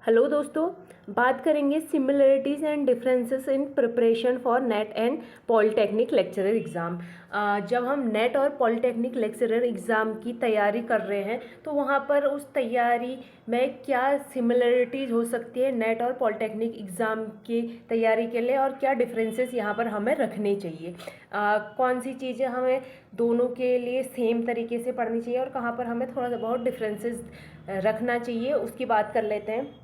Hello दोस्तों, बात करेंगे similarities and differences in preparation for net and polytechnic lecturer exam. जब हम नेट और पॉलिटेक्निक लेक्चरर एग्ज़ाम की तैयारी कर रहे हैं तो वहाँ पर उस तैयारी में क्या सिमिलरिटीज़ हो सकती है नेट और पॉलिटेक्निक एग्ज़ाम की तैयारी के लिए, और क्या डिफरेंसेस यहाँ पर हमें रखने चाहिए। कौन सी चीज़ें हमें दोनों के लिए सेम तरीके से पढ़नी चाहिए और कहाँ पर हमें थोड़ा सा बहुत डिफरेंसेस रखना चाहिए, उसकी बात कर लेते हैं।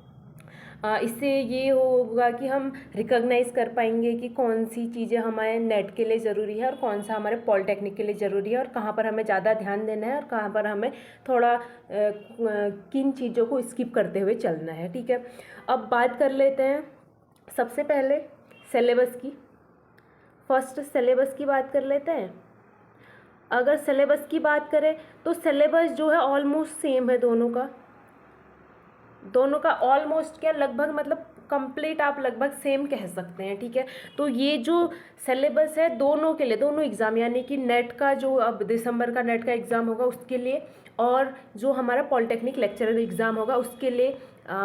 इससे ये होगा कि हम रिकॉग्नाइज़ कर पाएंगे कि कौन सी चीज़ें हमारे नेट के लिए ज़रूरी है और कौन सा हमारे पॉलिटेक्निक के लिए ज़रूरी है, और कहाँ पर हमें ज़्यादा ध्यान देना है और कहाँ पर हमें थोड़ा किन चीज़ों को स्किप करते हुए चलना है। ठीक है, अब बात कर लेते हैं सबसे पहले सिलेबस की। फर्स्ट सिलेबस की बात कर लेते हैं। अगर सिलेबस की बात करें तो सिलेबस जो है ऑलमोस्ट सेम है दोनों का ऑलमोस्ट क्या, लगभग मतलब कंप्लीट आप लगभग सेम कह सकते हैं। ठीक है, तो ये जो सिलेबस है दोनों के लिए, दोनों एग्ज़ाम यानी कि नेट का जो अब दिसंबर का नेट का एग्ज़ाम होगा उसके लिए और जो हमारा पॉलिटेक्निक लेक्चरर एग्ज़ाम होगा उसके लिए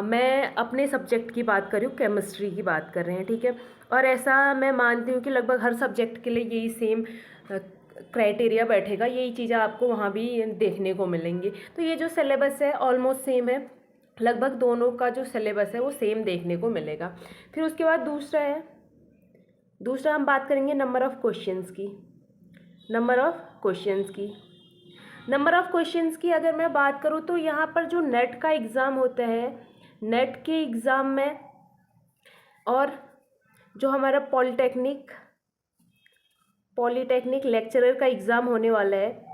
मैं अपने सब्जेक्ट की बात कर रही हूँ, केमिस्ट्री की बात कर रहे हैं। ठीक है, और ऐसा मैं मानती हूँ कि लगभग हर सब्जेक्ट के लिए यही सेम क्राइटेरिया बैठेगा, यही चीज़ें आपको वहाँ भी देखने को मिलेंगी। तो ये जो सिलेबस है ऑलमोस्ट सेम है, लगभग दोनों का जो सिलेबस है वो सेम देखने को मिलेगा। फिर उसके बाद दूसरा हम बात करेंगे नंबर ऑफ़ क्वेश्चंस की। नंबर ऑफ़ क्वेश्चंस की अगर मैं बात करूँ तो यहाँ पर जो नेट का एग्ज़ाम होता है, नेट के एग्ज़ाम में और जो हमारा पॉलिटेक्निक लेक्चरर का एग्ज़ाम होने वाला है,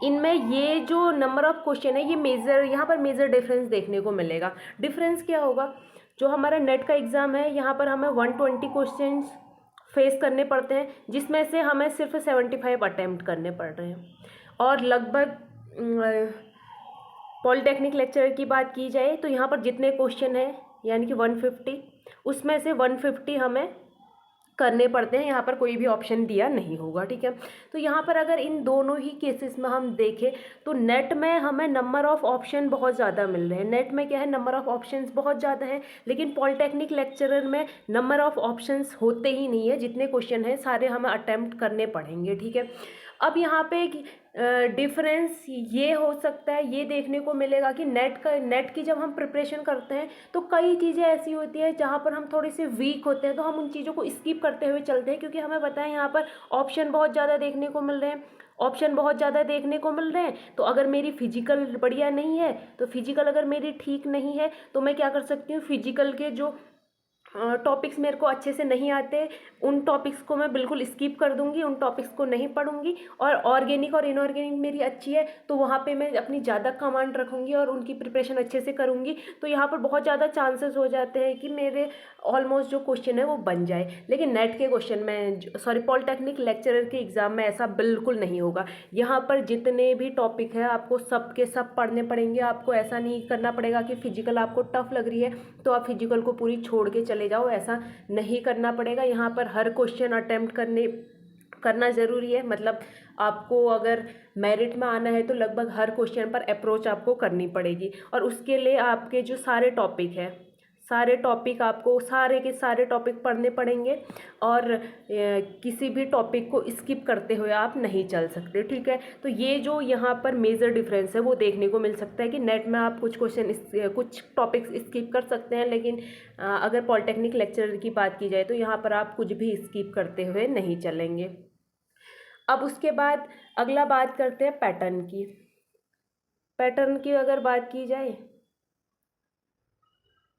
इनमें ये जो नंबर ऑफ़ क्वेश्चन है ये यहाँ पर मेजर डिफरेंस देखने को मिलेगा। डिफरेंस क्या होगा, जो हमारा नेट का एग्ज़ाम है यहाँ पर हमें 120 क्वेश्चंस फेस करने पड़ते हैं, जिसमें से हमें सिर्फ 75 अटैम्प्ट करने पड़ रहे हैं। और लगभग पॉलिटेक्निक लेक्चरर की बात की जाए तो यहाँ पर जितने क्वेश्चन हैं यानी कि 150, उसमें से 150 हमें करने पड़ते हैं, यहाँ पर कोई भी ऑप्शन दिया नहीं होगा। ठीक है, तो यहाँ पर अगर इन दोनों ही केसेस में हम देखें तो नेट में हमें नंबर ऑफ़ ऑप्शन बहुत ज़्यादा मिल रहे हैं। नेट में क्या है, नंबर ऑफ़ ऑप्शंस बहुत ज़्यादा है, लेकिन पॉलिटेक्निक लेक्चरर में नंबर ऑफ़ ऑप्शंस होते ही नहीं है, जितने क्वेश्चन हैं सारे हमें अटैम्प्ट करने पड़ेंगे। ठीक है, अब यहाँ पे एक डिफरेंस ये हो सकता है, ये देखने को मिलेगा कि नेट की जब हम प्रिपरेशन करते हैं तो कई चीज़ें ऐसी होती है जहाँ पर हम थोड़े से वीक होते हैं, तो हम उन चीज़ों को स्किप करते हुए चलते हैं, क्योंकि हमें पता है यहाँ पर ऑप्शन बहुत ज़्यादा देखने को मिल रहे हैं। तो अगर मेरी फिजिकल बढ़िया नहीं है, तो फिजिकल अगर मेरी ठीक नहीं है तो मैं क्या कर सकती हूँ, फिजिकल के जो टॉपिक्स मेरे को अच्छे से नहीं आते उन टॉपिक्स को मैं बिल्कुल स्किप कर दूंगी, उन टॉपिक्स को नहीं पढ़ूंगी। और ऑर्गेनिक और इनऑर्गेनिक मेरी अच्छी है तो वहाँ पे मैं अपनी ज़्यादा कमांड रखूँगी और उनकी प्रिपरेशन अच्छे से करूँगी, तो यहाँ पर बहुत ज़्यादा चांसेस हो जाते हैं कि मेरे ऑलमोस्ट जो क्वेश्चन है वो बन जाए। लेकिन नेट के क्वेश्चन में पॉलिटेक्निक लेक्चरर के एग्ज़ाम में ऐसा बिल्कुल नहीं होगा। यहाँ पर जितने भी टॉपिक है आपको सब के सब पढ़ने पड़ेंगे। आपको ऐसा नहीं करना पड़ेगा कि फिजिकल आपको टफ लग रही है तो आप फिजिकल को पूरी छोड़ के चले जाओ, ऐसा नहीं करना पड़ेगा। यहाँ पर हर क्वेश्चन अटेम्प्ट करना ज़रूरी है। मतलब आपको अगर मेरिट में आना है तो लगभग हर क्वेश्चन पर अप्रोच आपको करनी पड़ेगी, और उसके लिए आपके जो सारे टॉपिक है, आपको सारे के सारे टॉपिक पढ़ने पड़ेंगे, और किसी भी टॉपिक को स्किप करते हुए आप नहीं चल सकते। ठीक है, तो ये जो यहाँ पर मेजर डिफरेंस है वो देखने को मिल सकता है कि नेट में आप कुछ टॉपिक्स स्किप कर सकते हैं, लेकिन अगर पॉलिटेक्निक लेक्चरर की बात की जाए तो यहाँ पर आप कुछ भी स्किप करते हुए नहीं चलेंगे। अब उसके बाद अगला बात करते हैं पैटर्न की अगर बात की जाए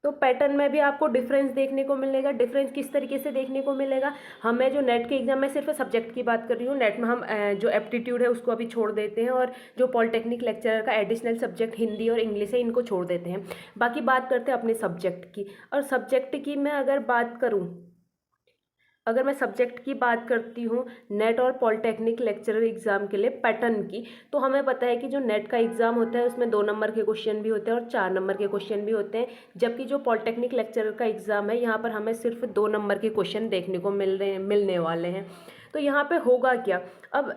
तो पैटर्न में भी आपको डिफरेंस देखने को मिलेगा। डिफरेंस किस तरीके से देखने को मिलेगा, हमें जो नेट के एग्जाम में सिर्फ सब्जेक्ट की बात कर रही हूँ, नेट में हम जो एप्टीट्यूड है उसको अभी छोड़ देते हैं, और जो पॉलिटेक्निक लेक्चरर का एडिशनल सब्जेक्ट हिंदी और इंग्लिश है इनको छोड़ देते हैं। बाकी बात करते हैं अपने सब्जेक्ट की। और सब्जेक्ट की मैं अगर मैं सब्जेक्ट की बात करती हूँ नेट और पॉलिटेक्निक लेक्चरर एग्ज़ाम के लिए पैटर्न की, तो हमें पता है कि जो नेट का एग्ज़ाम होता है उसमें 2 नंबर के क्वेश्चन भी होते हैं और 4 नंबर के क्वेश्चन भी होते हैं, जबकि जो पॉलिटेक्निक लेक्चरर का एग्ज़ाम है यहाँ पर हमें सिर्फ 2 नंबर के क्वेश्चन देखने को मिलने वाले हैं। तो यहाँ पर होगा क्या, अब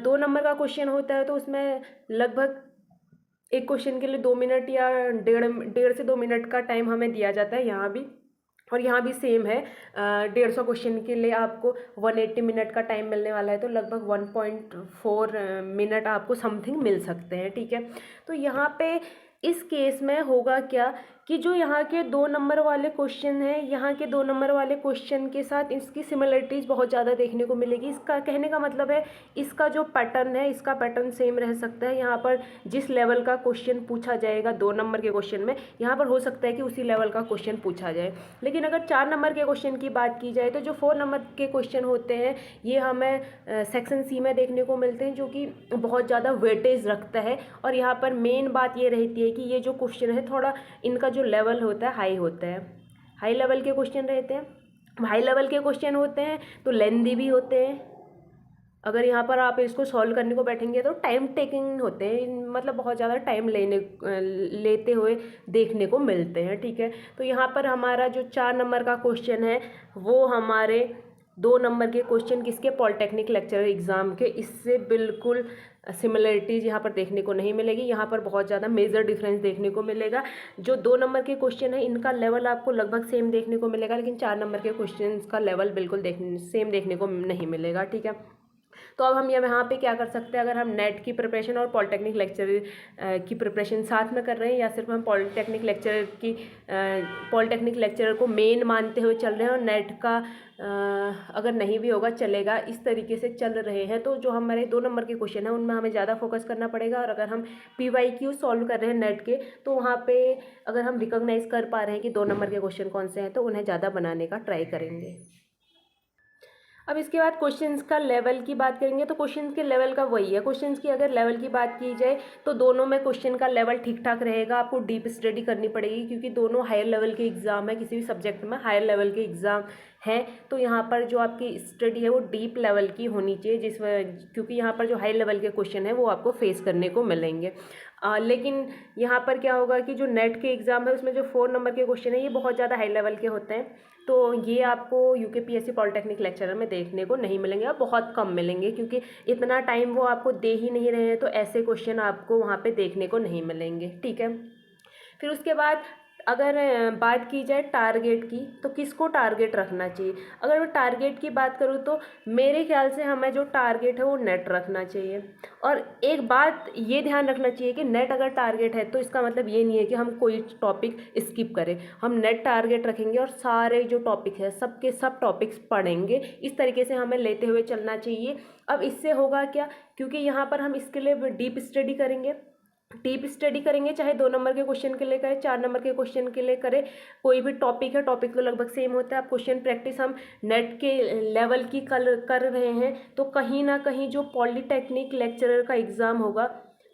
2 नंबर का क्वेश्चन होता है तो उसमें लगभग एक क्वेश्चन के लिए 2 मिनट या डेढ़ से 2 मिनट का टाइम हमें दिया जाता है यहाँ भी, और यहाँ भी सेम है। 150 क्वेश्चन के लिए आपको 180 मिनट का टाइम मिलने वाला है, तो लगभग 1.4 मिनट आपको समथिंग मिल सकते हैं, ठीक है। तो यहाँ पे इस केस में होगा क्या कि जो यहाँ के 2 नंबर वाले क्वेश्चन हैं, यहाँ के 2 नंबर वाले क्वेश्चन के साथ इसकी सिमिलरिटीज़ बहुत ज़्यादा देखने को मिलेगी। इसका कहने का मतलब है इसका जो पैटर्न है, इसका पैटर्न सेम रह सकता है। यहाँ पर जिस लेवल का क्वेश्चन पूछा जाएगा 2 नंबर के क्वेश्चन में, यहाँ पर हो सकता है कि उसी लेवल का क्वेश्चन पूछा जाए। लेकिन अगर 4 नंबर के क्वेश्चन की बात की जाए तो जो 4 नंबर के क्वेश्चन होते हैं ये हमें सेक्शन सी में देखने को मिलते हैं, जो कि बहुत ज़्यादा वेटेज रखता है। और यहाँ पर मेन बात ये रहती है कि ये जो क्वेश्चन है थोड़ा इनका जो लेवल होता है हाई होता है, हाई लेवल के क्वेश्चन रहते हैं। हाई लेवल के क्वेश्चन होते हैं तो लेंदी भी होते हैं। अगर यहाँ पर आप इसको सॉल्व करने को बैठेंगे तो टाइम टेकिंग होते हैं, मतलब बहुत ज़्यादा टाइम लेते हुए देखने को मिलते हैं, ठीक है। तो यहाँ पर हमारा जो 4 नंबर का क्वेश्चन है वो हमारे 2 नंबर के क्वेश्चन किसके, पॉलिटेक्निक लेक्चरर एग्ज़ाम के, इससे बिल्कुल सिमिलरिटीज़ यहाँ पर देखने को नहीं मिलेगी। यहाँ पर बहुत ज़्यादा मेजर डिफरेंस देखने को मिलेगा। जो 2 नंबर के क्वेश्चन है इनका लेवल आपको लगभग सेम देखने को मिलेगा, लेकिन 4 नंबर के क्वेश्चन का लेवल बिल्कुल सेम देखने को नहीं मिलेगा, ठीक है। तो अब हम यहाँ पे क्या कर सकते हैं, अगर हम नेट की प्रिपरेशन और पॉलिटेक्निक लेक्चर की प्रिपरेशन साथ में कर रहे हैं, या सिर्फ हम पॉलिटेक्निक लेक्चरर को मेन मानते हुए चल रहे हैं और नेट का अगर नहीं भी होगा चलेगा, इस तरीके से चल रहे हैं, तो जो हमारे 2 नंबर के क्वेश्चन हैं उनमें हमें ज़्यादा फोकस करना पड़ेगा। और अगर हम PYQ सॉल्व कर रहे हैं नेट के, तो वहाँ पे अगर हम रिकॉग्नाइज़ कर पा रहे हैं कि 2 नंबर के क्वेश्चन कौन से हैं, तो उन्हें ज़्यादा बनाने का ट्राई करेंगे। अब इसके बाद क्वेश्चंस का लेवल की बात करेंगे, तो क्वेश्चंस के लेवल का वही है। क्वेश्चंस की अगर लेवल की बात की जाए तो दोनों में क्वेश्चन का लेवल ठीक ठाक रहेगा। आपको डीप स्टडी करनी पड़ेगी क्योंकि दोनों हायर लेवल के एग्ज़ाम है, किसी भी सब्जेक्ट में हायर लेवल के एग्ज़ाम है। तो यहाँ पर जो आपकी स्टडी है वो डीप लेवल की होनी चाहिए, क्योंकि यहाँ पर जो हाई लेवल के क्वेश्चन है वो आपको फेस करने को मिलेंगे। लेकिन यहाँ पर क्या होगा कि जो नेट के एग्ज़ाम है उसमें जो 4 नंबर के क्वेश्चन है ये बहुत ज़्यादा हाई लेवल के होते हैं, तो ये आपको UKPSC पॉलिटेक्निक लेक्चरर में देखने को नहीं मिलेंगे, और बहुत कम मिलेंगे, क्योंकि इतना टाइम वो आपको दे ही नहीं रहे हैं, तो ऐसे क्वेश्चन आपको वहाँ पे देखने को नहीं मिलेंगे, ठीक है। फिर उसके बाद अगर बात की जाए टारगेट की, तो किसको टारगेट रखना चाहिए। अगर मैं टारगेट की बात करूँ तो मेरे ख्याल से हमें जो टारगेट है वो नेट रखना चाहिए। और एक बात ये ध्यान रखना चाहिए कि नेट अगर टारगेट है तो इसका मतलब ये नहीं है कि हम कोई टॉपिक स्किप करें। हम नेट टारगेट रखेंगे और सारे जो टॉपिक है सबके सब टॉपिक्स पढ़ेंगे, इस तरीके से हमें लेते हुए चलना चाहिए। अब इससे होगा क्या, क्योंकि यहाँ पर हम इसके लिए डीप स्टडी करेंगे, चाहे 2 नंबर के क्वेश्चन के लिए करें, 4 नंबर के क्वेश्चन के लिए करें, कोई भी टॉपिक है, टॉपिक तो लगभग सेम होता है। अब क्वेश्चन प्रैक्टिस हम नेट के लेवल की कर रहे हैं, तो कहीं ना कहीं जो पॉलिटेक्निक लेक्चरर का एग्ज़ाम होगा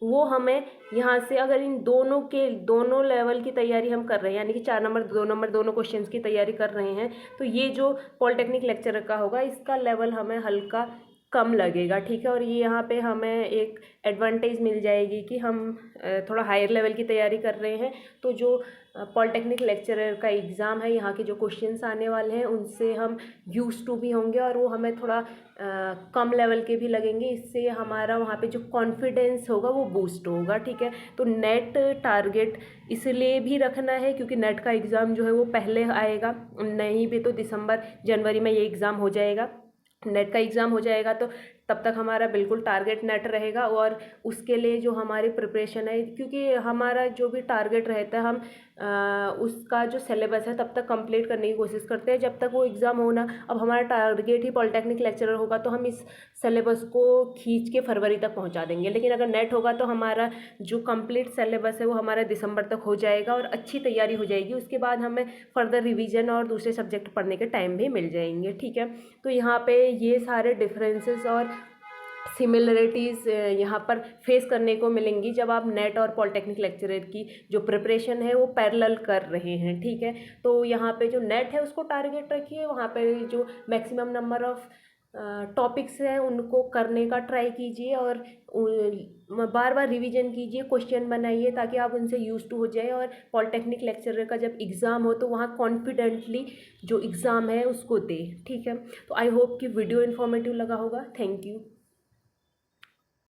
वो हमें यहाँ से, अगर इन दोनों लेवल की तैयारी हम कर रहे हैं, यानी कि 4 नंबर 2 नंबर दोनों क्वेश्चंस की तैयारी कर रहे हैं, तो ये जो पॉलिटेक्निक लेक्चरर का होगा इसका लेवल हमें हल्का कम लगेगा, ठीक है। और ये यहाँ पे हमें एक एडवांटेज मिल जाएगी कि हम थोड़ा हायर लेवल की तैयारी कर रहे हैं, तो जो पॉलिटेक्निक लेक्चरर का एग्ज़ाम है, यहाँ के जो क्वेश्चंस आने वाले हैं उनसे हम यूज़ टू भी होंगे, और वो हमें थोड़ा कम लेवल के भी लगेंगे। इससे हमारा वहाँ पे जो कॉन्फिडेंस होगा वो बूस्ट होगा, ठीक है। तो नेट टारगेट इसलिए भी रखना है क्योंकि नेट का एग्ज़ाम जो है वो पहले आएगा, नहीं भी तो दिसंबर जनवरी में ये एग्ज़ाम हो जाएगा, नेट का एग्ज़ाम हो जाएगा, तो तब तक हमारा बिल्कुल टारगेट नेट रहेगा। और उसके लिए जो हमारी प्रिपरेशन है, क्योंकि हमारा जो भी टारगेट रहता है हम उसका जो सिलेबस है तब तक कंप्लीट करने की कोशिश करते हैं जब तक वो एग्ज़ाम होना। अब हमारा टारगेट ही पॉलिटेक्निक लेक्चरर होगा तो हम इस सिलेबस को खींच के फरवरी तक पहुंचा देंगे, लेकिन अगर नेट होगा तो हमारा जो कंप्लीट सिलेबस है वो हमारा दिसंबर तक हो जाएगा और अच्छी तैयारी हो जाएगी। उसके बाद हमें फर्दर रिवीजन और दूसरे सब्जेक्ट पढ़ने के टाइम भी मिल जाएंगे, ठीक है। तो यहाँ पे ये सारे डिफरेंसेस और सिमिलरिटीज़ यहाँ पर फेस करने को मिलेंगी जब आप नेट और पॉलिटेक्निक लेक्चरर की जो प्रिपरेशन है वो पैरेलल कर रहे हैं, ठीक है। तो यहाँ पे जो नेट है उसको टारगेट रखिए, वहाँ पे जो मैक्सिमम नंबर ऑफ़ टॉपिक्स हैं उनको करने का ट्राई कीजिए और बार बार रिवीजन कीजिए, क्वेश्चन बनाइए ताकि आप उनसे यूज टू हो जाए, और पॉलिटेक्निक लेक्चरर का जब एग्ज़ाम हो तो वहाँ कॉन्फिडेंटली जो एग्ज़ाम है उसको दे, ठीक है। तो आई होप कि वीडियो इन्फॉर्मेटिव लगा होगा। Thank you.